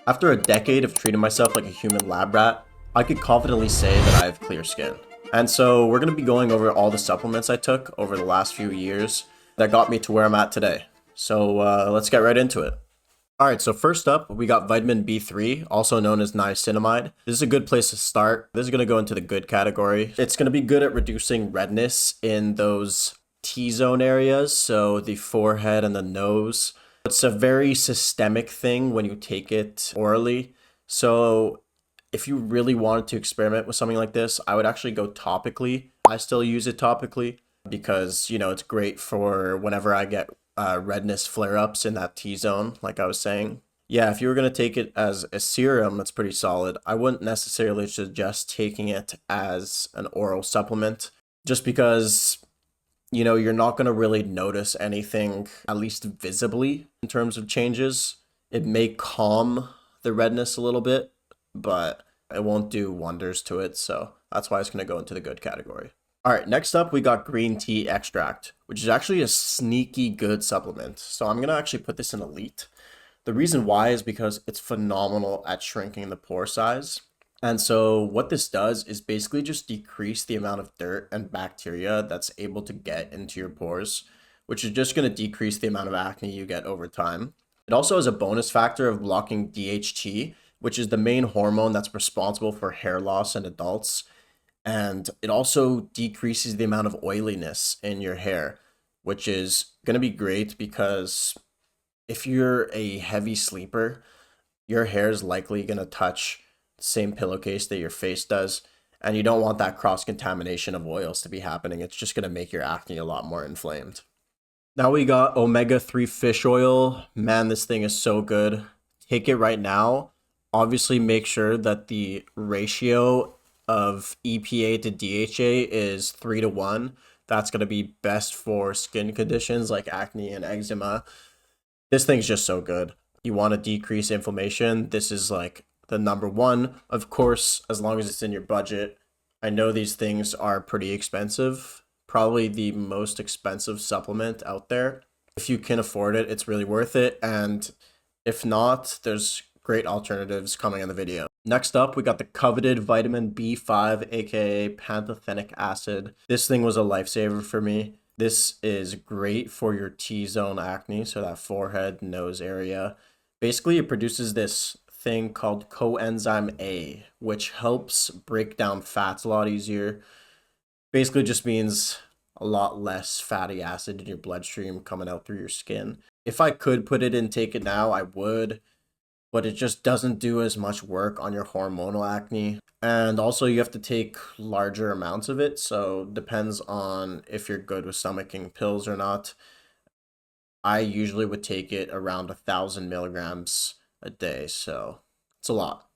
After a decade of treating myself like a human lab rat, I could confidently say that I have clear skin. And so we're going to be going over all the supplements I took over the last few years that got me to where I'm at today. So let's get right into it. Alright, so first up, we got vitamin B3, also known as niacinamide. This is a good place to start. This is going to go into the good category. It's going to be good at reducing redness in those T-zone areas, so the forehead and the nose. It's a very systemic thing when you take it orally. So if you really wanted to experiment with something like this, I would actually go topically. I still use it topically because, it's great for whenever I get redness flare-ups in that T-zone, like I was saying. Yeah, if you were going to take it as a serum, it's pretty solid. I wouldn't necessarily suggest taking it as an oral supplement just because you're not going to really notice anything, at least visibly, in terms of changes. It may calm the redness a little bit, but it won't do wonders to it. So that's why it's going to go into the good category. All right, next up, we got green tea extract, which is actually a sneaky good supplement. So I'm going to actually put this in elite. The reason why is because it's phenomenal at shrinking the pore size. And so what this does is basically just decrease the amount of dirt and bacteria that's able to get into your pores, which is just going to decrease the amount of acne you get over time. It also has a bonus factor of blocking DHT, which is the main hormone that's responsible for hair loss in adults. And it also decreases the amount of oiliness in your hair, which is going to be great because if you're a heavy sleeper, your hair is likely going to touch the same pillowcase that your face does. And you don't want that cross contamination of oils to be happening. It's just going to make your acne a lot more inflamed. Now we got omega-3 fish oil. Man, this thing is so good. Take it right now. Obviously, make sure that the ratio of EPA to DHA is 3 to 1. That's going to be best for skin conditions like acne and eczema. This thing's just so good. You want to decrease inflammation. This is like the number one. Of course, as long as it's in your budget. I know these things are pretty expensive. Probably the most expensive supplement out there. If you can afford it, it's really worth it. And if not, there's great alternatives coming in the video. Next up, we got the coveted vitamin B5, aka pantothenic acid. This thing was a lifesaver for me. This is great for your T-zone acne, so that forehead, nose area. Basically, it produces this thing called coenzyme A, which helps break down fats a lot easier. Basically just means a lot less fatty acid in your bloodstream coming out through your skin. If I could put it in take it now, I would, but it just doesn't do as much work on your hormonal acne. And also you have to take larger amounts of it, so depends on if you're good with stomaching pills or not. I usually would take it around 1,000 milligrams a day, so it's a lot.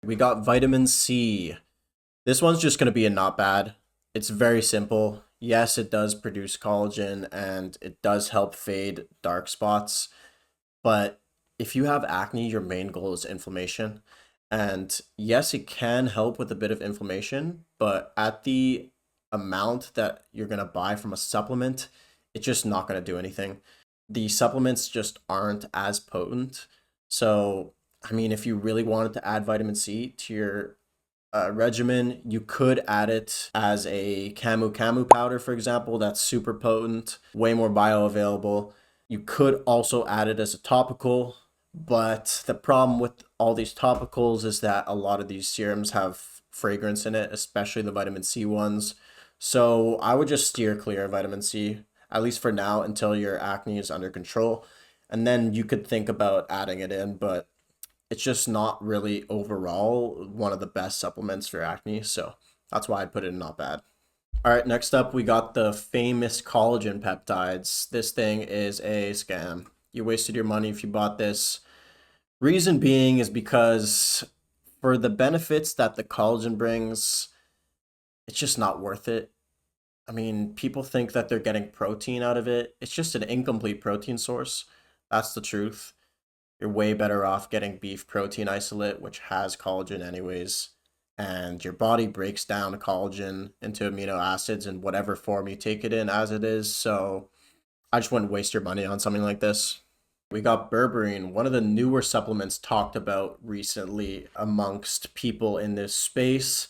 We got vitamin C. This one's just going to be a not bad. It's very simple. Yes, it does produce collagen and it does help fade dark spots, but if you have acne, your main goal is inflammation. And yes, it can help with a bit of inflammation, but at the amount that you're going to buy from a supplement, it's just not going to do anything. The supplements just aren't as potent. So, I mean, if you really wanted to add vitamin C to your regimen, you could add it as a camu camu powder, for example. That's super potent, way more bioavailable. You could also add it as a topical, but the problem with all these topicals is that a lot of these serums have fragrance in it, especially the vitamin C ones. So I would just steer clear of vitamin C, at least for now, until your acne is under control. And then you could think about adding it in, but it's just not really overall one of the best supplements for acne. So that's why I put it in not bad. All right, next up, we got the famous collagen peptides. This thing is a scam. You wasted your money if you bought this. Reason being is because for the benefits that the collagen brings, it's just not worth it. I mean, people think that they're getting protein out of it. It's just an incomplete protein source. That's the truth. You're way better off getting beef protein isolate, which has collagen anyways. And your body breaks down collagen into amino acids in whatever form you take it in as it is. So I just wouldn't waste your money on something like this. We got Berberine, one of the newer supplements talked about recently amongst people in this space.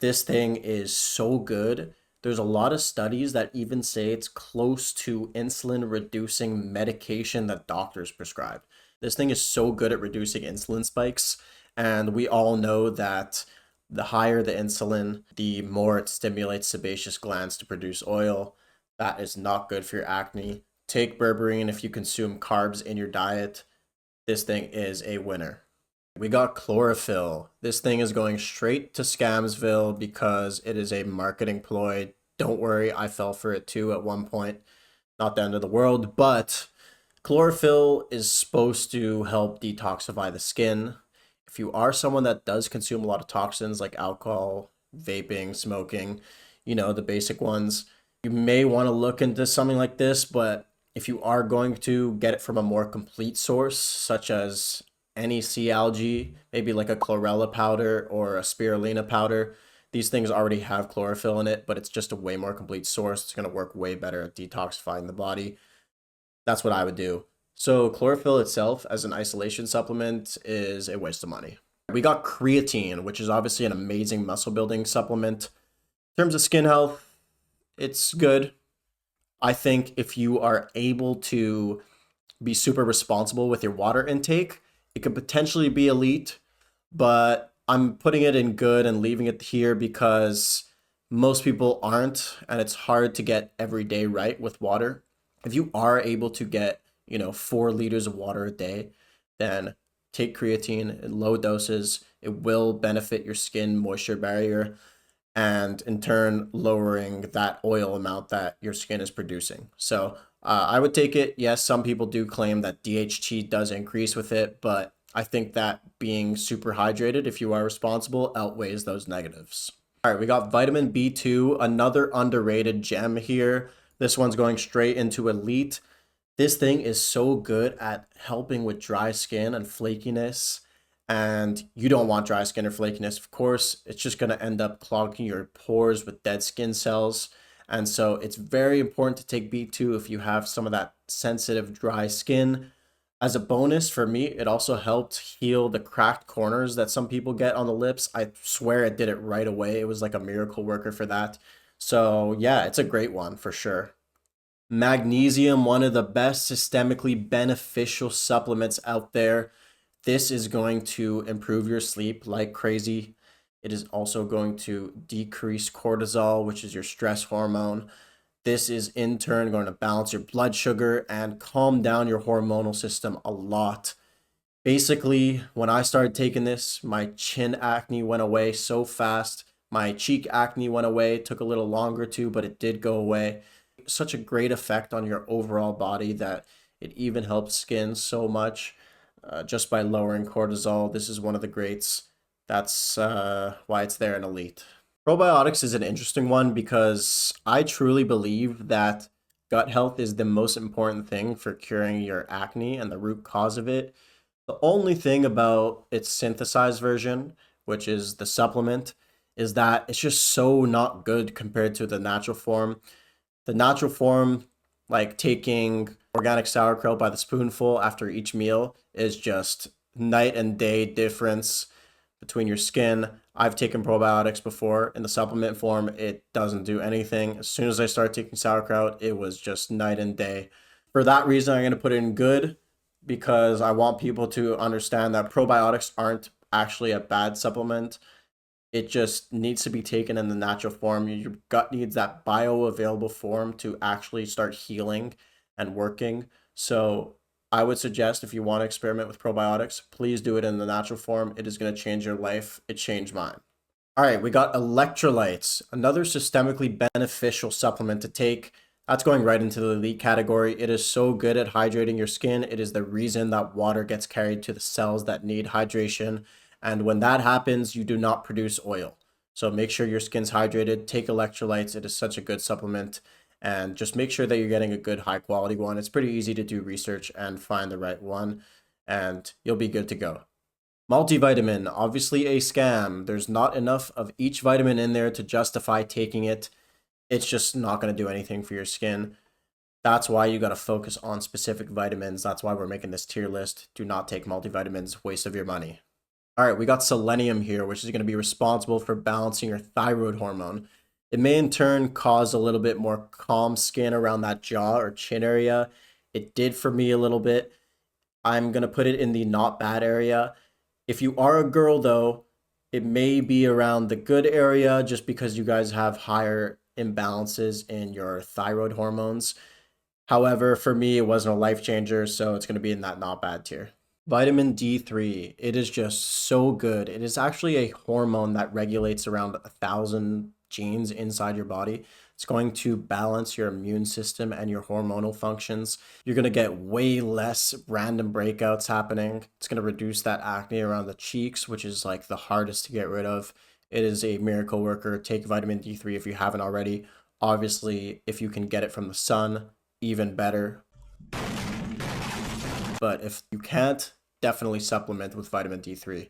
This thing is so good. There's a lot of studies that even say it's close to insulin reducing medication that doctors prescribe. This thing is so good at reducing insulin spikes, and we all know that the higher the insulin, the more it stimulates sebaceous glands to produce oil. That is not good for your acne. Take berberine if you consume carbs in your diet. This thing is a winner. We got chlorophyll. This thing is going straight to Scamsville because it is a marketing ploy. Don't worry, I fell for it too at one point. Not the end of the world, but chlorophyll is supposed to help detoxify the skin. If you are someone that does consume a lot of toxins like alcohol, vaping, smoking, the basic ones, you may want to look into something like this, but if you are going to get it from a more complete source, such as any sea algae, maybe like a chlorella powder or a spirulina powder, these things already have chlorophyll in it, but it's just a way more complete source. It's going to work way better at detoxifying the body. That's what I would do. So chlorophyll itself as an isolation supplement is a waste of money. We got creatine, which is obviously an amazing muscle building supplement. In terms of skin health, it's good. I think if you are able to be super responsible with your water intake, it could potentially be elite, but I'm putting it in good and leaving it here because most people aren't, and it's hard to get every day right with water. If you are able to get, 4 liters of water a day, then take creatine in low doses. It will benefit your skin moisture barrier and in turn lowering that oil amount that your skin is producing. So I would take it. Yes, some people do claim that DHT does increase with it, but I think that being super hydrated, if you are responsible, outweighs those negatives. All right, we got vitamin B2, another underrated gem here. This one's going straight into elite. This thing is so good at helping with dry skin and flakiness. And you don't want dry skin or flakiness. Of course, it's just going to end up clogging your pores with dead skin cells. And so it's very important to take B2 if you have some of that sensitive dry skin. As a bonus for me, it also helped heal the cracked corners that some people get on the lips. I swear it did it right away. It was like a miracle worker for that. So yeah, it's a great one for sure. Magnesium, one of the best systemically beneficial supplements out there. This is going to improve your sleep like crazy. It is also going to decrease cortisol, which is your stress hormone. This is in turn going to balance your blood sugar and calm down your hormonal system a lot. Basically, when I started taking this, my chin acne went away so fast. My cheek acne went away. It took a little longer too, but it did go away. Such a great effect on your overall body that it even helps skin so much just by lowering cortisol. This is one of the greats. That's why it's there in elite. Probiotics is an interesting one because I truly believe that gut health is the most important thing for curing your acne and the root cause of it. The only thing about its synthesized version, which is the supplement, is that it's just so not good compared to the natural form. The natural form, like taking organic sauerkraut by the spoonful after each meal, is just night and day difference between your skin. I've taken probiotics before in the supplement form. It doesn't do anything. As soon as I started taking sauerkraut, it was just night and day. For that reason, I'm going to put it in good because I want people to understand that probiotics aren't actually a bad supplement. It just needs to be taken in the natural form. Your gut needs that bioavailable form to actually start healing and working. So I would suggest if you want to experiment with probiotics, please do it in the natural form. It is going to change your life. It changed mine. All right, we got electrolytes, another systemically beneficial supplement to take. That's going right into the elite category. It is so good at hydrating your skin. It is the reason that water gets carried to the cells that need hydration. And when that happens, you do not produce oil. So make sure your skin's hydrated. Take electrolytes. It is such a good supplement. And just make sure that you're getting a good high quality one. It's pretty easy to do research and find the right one, and you'll be good to go. Multivitamin, obviously a scam. There's not enough of each vitamin in there to justify taking it. It's just not going to do anything for your skin. That's why you got to focus on specific vitamins. That's why we're making this tier list. Do not take multivitamins, waste of your money. All right, we got selenium here, which is going to be responsible for balancing your thyroid hormone. It may in turn cause a little bit more calm skin around that jaw or chin area. It did for me a little bit. I'm going to put it in the not bad area. If you are a girl though, it may be around the good area just because you guys have higher imbalances in your thyroid hormones. However, for me, it wasn't a life changer, so it's going to be in that not bad tier. Vitamin D3, it is just so good. It is actually a hormone that regulates around 1,000 genes inside your body. It's going to balance your immune system and your hormonal functions. You're going to get way less random breakouts happening. It's going to reduce that acne around the cheeks, which is like the hardest to get rid of. It is a miracle worker. Take vitamin D3 if you haven't already. Obviously, if you can get it from the sun, even better. But if you can't, definitely supplement with vitamin D3.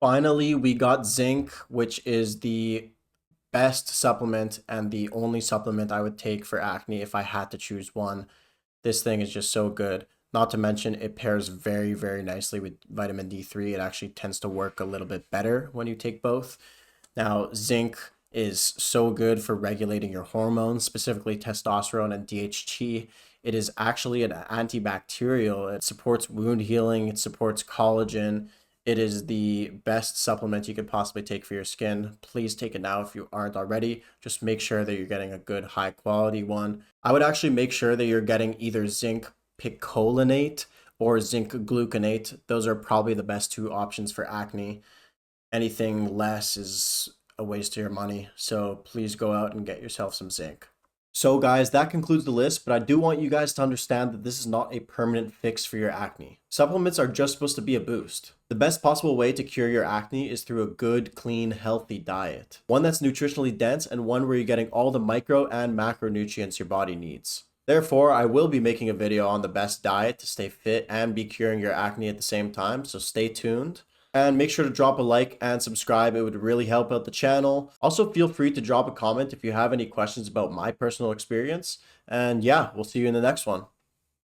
Finally, we got zinc, which is the best supplement and the only supplement I would take for acne if I had to choose one. This thing is just so good. Not to mention it pairs very, very nicely with vitamin D3. It actually tends to work a little bit better when you take both. Now, zinc is so good for regulating your hormones, specifically testosterone and DHT. It is actually an antibacterial. It supports wound healing. It supports collagen. It is the best supplement you could possibly take for your skin. Please take it now if you aren't already. Just make sure that you're getting a good high quality one. I would actually make sure that you're getting either zinc picolinate or zinc gluconate. Those are probably the best two options for acne. Anything less is a waste of your money. So please go out and get yourself some zinc. So guys, that concludes the list, but I do want you guys to understand that this is not a permanent fix for your acne. Supplements are just supposed to be a boost. The best possible way to cure your acne is through a good, clean, healthy diet. One that's nutritionally dense and one where you're getting all the micro and macronutrients your body needs. Therefore, I will be making a video on the best diet to stay fit and be curing your acne at the same time, so stay tuned. And make sure to drop a like and subscribe. It would really help out the channel. Also, feel free to drop a comment if you have any questions about my personal experience. And yeah, we'll see you in the next one.